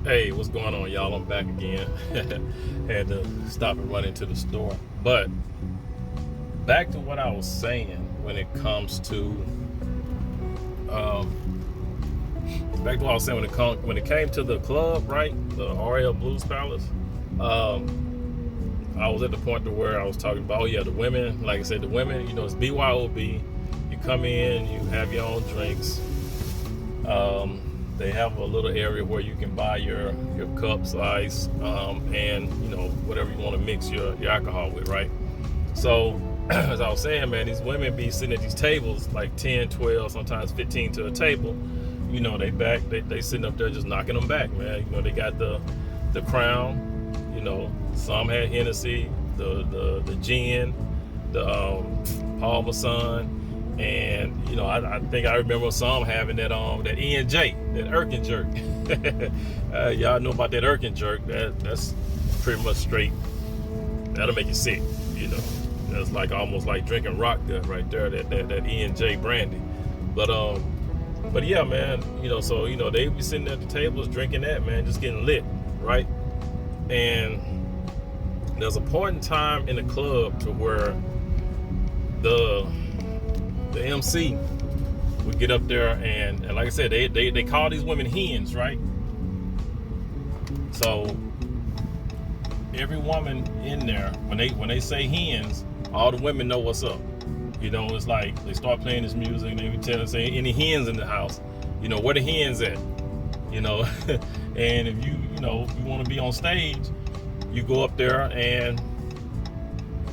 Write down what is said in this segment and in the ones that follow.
Hey, what's going on, y'all? I'm back again. Had to stop and run into the store. But back to what I was saying when it comes to, back to what I was saying when it came to the club, right? The RL Blues Palace. I was at the point to where I was talking about, oh yeah, the women. Like I said, the women. It's BYOB. You come in, you have your own drinks. They have a little area where you can buy your cups, ice, and whatever you want to mix your alcohol with, right? So as I was saying, man, these women be sitting at these tables like 10, 12, sometimes 15 to a table. They sitting up there just knocking them back, man. They got the Crown. Some had Hennessy, the gin, the Paul Masson. And I think I remember some having that E&J, that Irkin jerk. Y'all know about that Irkin jerk. That's pretty much straight. That'll make you sick. That's like almost like drinking rock gut right there. That E&J brandy. But yeah, man. So they be sitting at the tables drinking that, man, just getting lit, right? And there's a point in time in the club to where the MC would get up there and like I said, they call these women hens, right? So every woman in there, when they say hens, all the women know what's up. It's like they start playing this music and they be say any hens in the house, where the hens at? And if you want to be on stage, you go up there and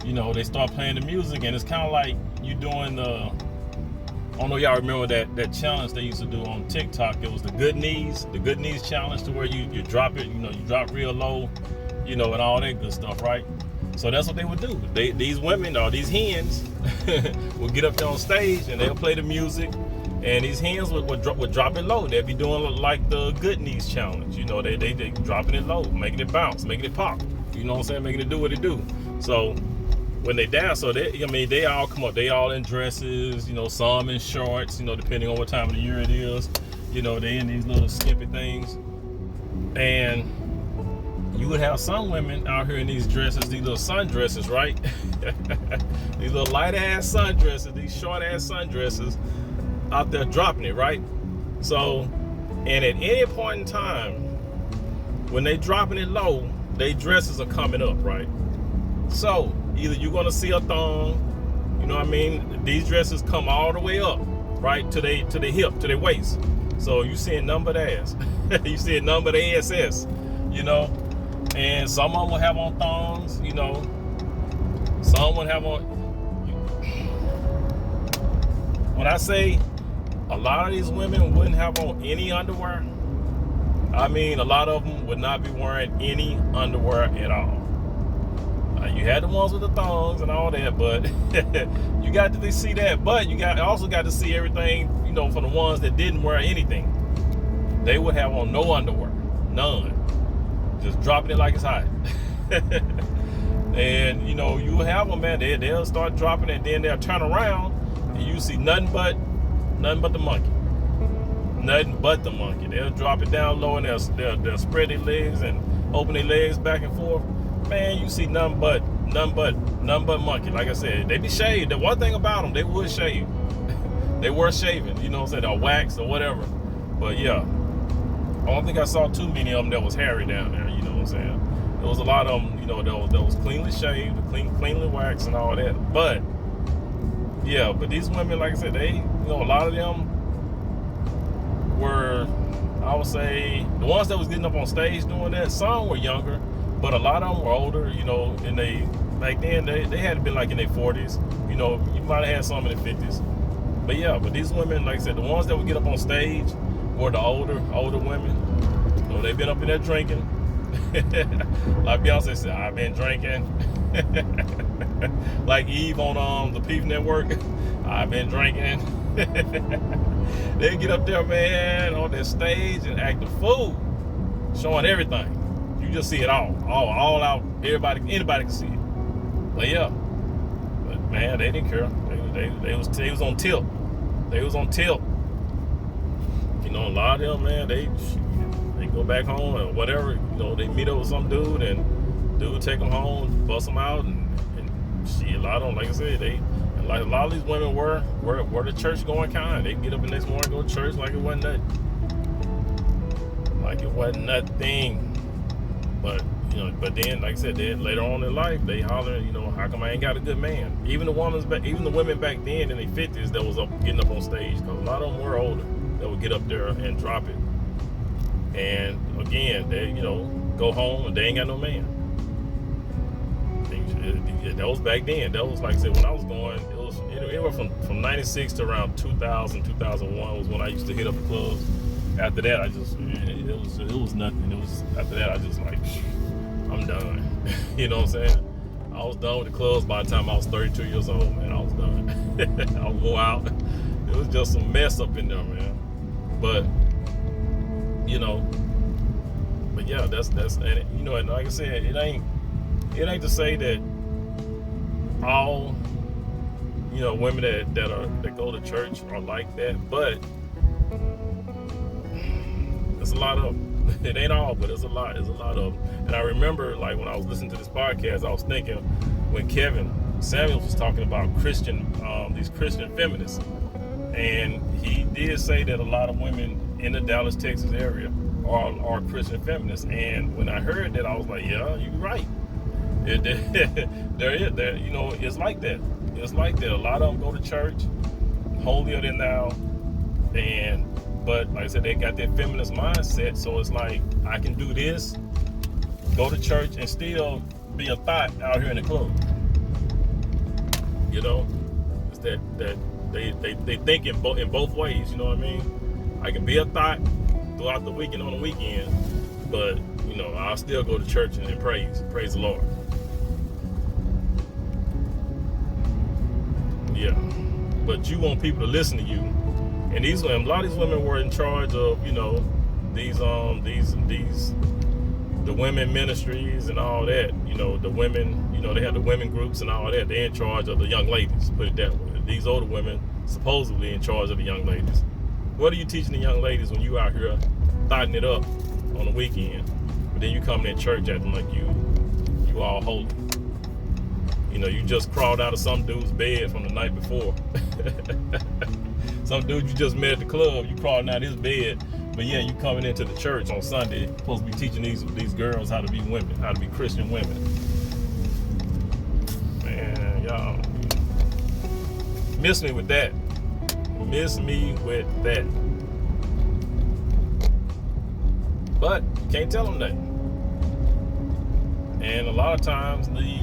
they start playing the music, and it's kind of like you doing I don't know if y'all remember that challenge they used to do on TikTok. It was the good knees challenge, to where you drop it, you drop real low, and all that good stuff, right? So that's what they would do. These women, or these hens, would get up there on stage and they'll play the music, and these hens would drop it low. They'd be doing like the good knees challenge. They dropping it low, making it bounce, making it pop. You know what I'm saying? Making it do what it do. So when they dance, so they all come up. They all in dresses, some in shorts, depending on what time of the year it is. They in these little skimpy things. And you would have some women out here in these dresses, these little sundresses, right? These little light ass sundresses, these short ass sundresses out there dropping it, right? So, and at any point in time, when they dropping it low, they dresses are coming up, right? So either you're gonna see a thong, these dresses come all the way up, right, to the hip, to their waist. So you seeing nothing but ass. You seeing nothing but ASS, and some of them will have on thongs, some will have on. When I say a lot of these women wouldn't have on any underwear, I mean a lot of them would not be wearing any underwear at all. You had the ones with the thongs and all that, but you got to see that. But you also got to see everything, from the ones that didn't wear anything. They would have on no underwear, none, just dropping it like it's hot. And you have them, man. They'll start dropping it, and then they'll turn around, and you see nothing but the monkey. Nothing but the monkey. They'll drop it down low, and they'll spread their legs and open their legs back and forth. Man, you see nothing but monkey. Like I said, they be shaved. The one thing about them, they would shave. They were shaving, what I'm saying, or wax or whatever. But yeah, I don't think I saw too many of them that was hairy down there. You know what I'm saying? There was a lot of them, that was cleanly shaved, cleanly waxed and all that. But yeah, but these women, like I said, they, a lot of them were, I would say, the ones that was getting up on stage doing that. Some were younger, but a lot of them were older, and they, back then, they had to be like in their 40s. You might have had some in their 50s. But yeah, but these women, like I said, the ones that would get up on stage were the older women. They've been up in there drinking. Like Beyonce said, I've been drinking. Like Eve on the Peep Network, I've been drinking. They get up there, man, on that stage and act a fool, showing everything. You just see it all out. Anybody can see it. But yeah, man, they didn't care. They was on tilt. They was on tilt. A lot of them, man, they go go back home or whatever. You know, they meet up with some dude and dude take them home, bust them out, and shit. A lot of them, like I said, like a lot of these women were the church going kind. They get up the next morning, go to church like it wasn't nothing. Like it wasn't nothing. But you know, but then, like I said, then later on in life, they hollering, you know, how come I ain't got a good man? Even the women back then in their 50s that was getting up on stage, because a lot of them were older, that would get up there and drop it. And again, they, you know, go home and they ain't got no man. That was back then. That was, like I said, when I was going, it was from 96 to around 2000, 2001 was when I used to hit up the clubs. After that, it was nothing. It was, after that, I just like, I'm done. You know what I'm saying? I was done with the clubs by the time I was 32 years old, man. I was done. I would go out. It was just some mess up in there, man. But, you know, but yeah, that's, and you know, and like I said, it ain't to say that all, you know, women that go to church are like that, but there's a lot of them. It ain't all, but there's a lot of them. And I remember, like, when I was listening to this podcast, I was thinking when Kevin Samuels was talking about these Christian feminists, and he did say that a lot of women in the Dallas, Texas area are Christian feminists. And when I heard that, I was like, yeah, you're right. There, you know, it's like that. It's like that. A lot of them go to church, holier than thou, but like I said, they got that feminist mindset. So it's like, I can do this, go to church, and still be a thought out here in the club. You know, it's that they think in both ways. You know what I mean? I can be a thought throughout the week and on the weekend, but you know, I'll still go to church and praise the Lord. Yeah, but you want people to listen to you, and a lot of these women were in charge of, you know, the women ministries and all that. You know, the women, you know, they have the women groups and all that. They're in charge of the young ladies, put it that way. These older women supposedly in charge of the young ladies. What are you teaching the young ladies when you out here thotting it up on the weekend, but then you come in church acting like you all holy? You know, you just crawled out of some dude's bed from the night before. Some dude you just met at the club, you crawling out his bed, but yeah, you coming into the church on Sunday, supposed to be teaching these girls how to be women, how to be Christian women. Man, y'all miss me with that. Miss me with that. But you can't tell them nothing. And a lot of times the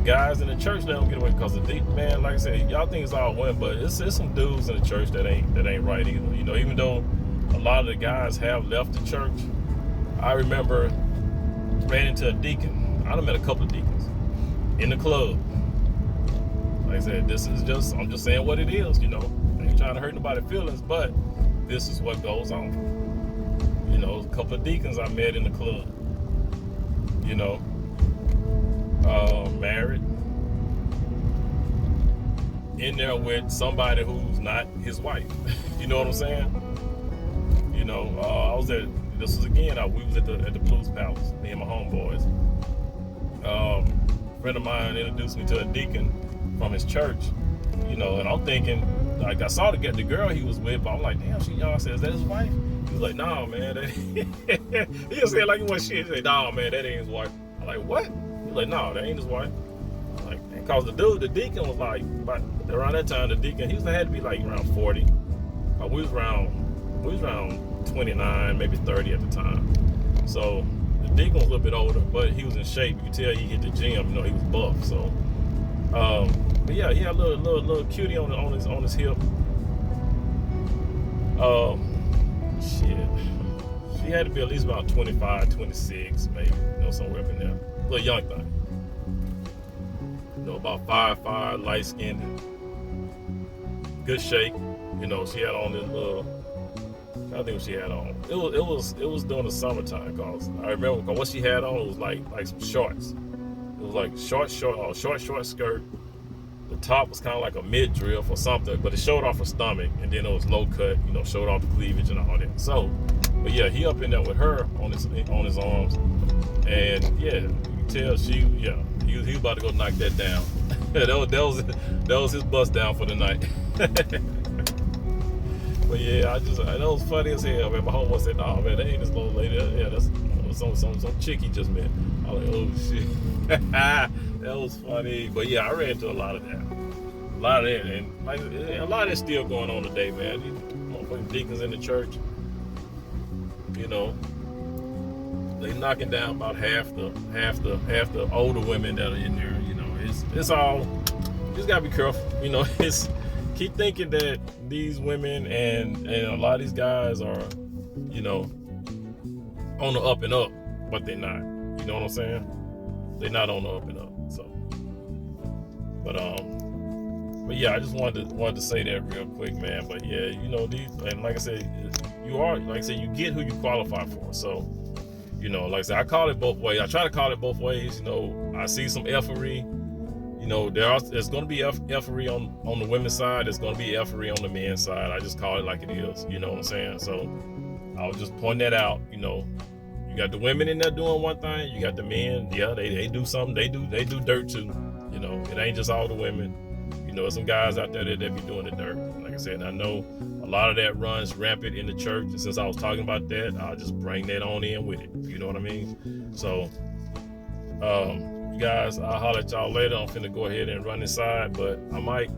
guys in the church, they don't get away because of man, like I said, y'all think it's all women, but it's some dudes in the church that ain't right either. You know, even though a lot of the guys have left the church, I remember ran into a deacon. I done met a couple of deacons in the club. Like I said, I'm just saying what it is, you know. I ain't trying to hurt nobody's feelings, but this is what goes on. You know, a couple of deacons I met in the club, you know, married, in there with somebody who's not his wife. You know what I'm saying? You know, this was again, we was at the Blues Palace, me and my homeboys. A friend of mine introduced me to a deacon from his church, you know, and I'm thinking, like, I saw the girl he was with, but I'm like, damn, y'all said, is that his wife? He was like, nah, man. He just said like it was shit. He said, nah, man, that ain't his wife. I'm like, what? He was like, no, that ain't his wife. I'm like, because the deacon was like, around that time, the deacon, he had to be like around 40. We was around 29, maybe 30 at the time. So the deacon was a little bit older, but he was in shape. You could tell he hit the gym. You know, he was buff. So, but yeah, he had a little cutie on his hip. Shit, she had to be at least about 25, 26, maybe, you know, somewhere up in there. A little young thing. You know, about 5'5", light skinned, good shape. You know, she had on this little, I think what she had on. It was during the summertime, cause I remember what she had on was like some shorts. It was like short skirt. The top was kind of like a midriff or something, but it showed off her stomach, and then it was low cut, you know, showed off the cleavage and all that. So, But yeah, he up in there with her on his arms, and yeah, you can tell he was about to go knock that down. that was his bust down for the night. But yeah, that was funny as hell, man. My homeboy said, "Nah, man, that ain't this little lady. Yeah, that's some chick he just met." I was like, "Oh shit." That was funny. But yeah, I ran into a lot of that, and like a lot of that's still going on today, man. These motherfucking deacons in the church, you know, they knocking down about half the older women that are in there. You know, it's all. You just gotta be careful. You know, keep thinking that these women and a lot of these guys are, you know, on the up and up, but they're not. You know what I'm saying? They're not on the up and up. So, but yeah, I just wanted to say that real quick, man. But yeah, you know, these, and like I said, you get who you qualify for. So, you know, like I said, I call it both ways. I try to call it both ways. You know, I see some effery. You know, there's going to be effery on the women's side. There's going to be effery on the men's side. I just call it like it is. You know what I'm saying? So I was just pointing that out. You know, you got the women in there doing one thing. You got the men. Yeah, they do something. They do dirt too. You know, it ain't just all the women. You know, there's some guys out there that be doing the dirt. Like I said, I know a lot of that runs rampant in the church. And since I was talking about that, I'll just bring that on in with it. You know what I mean? So, guys, I'll holler at y'all later. I'm finna go ahead and run inside, but I might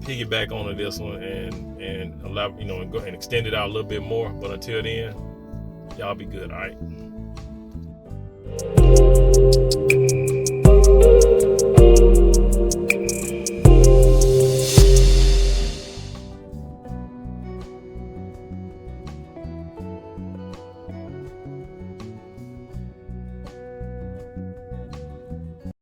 piggyback onto this one and allow, you know, and go and extend it out a little bit more. But until then, y'all be good, all right?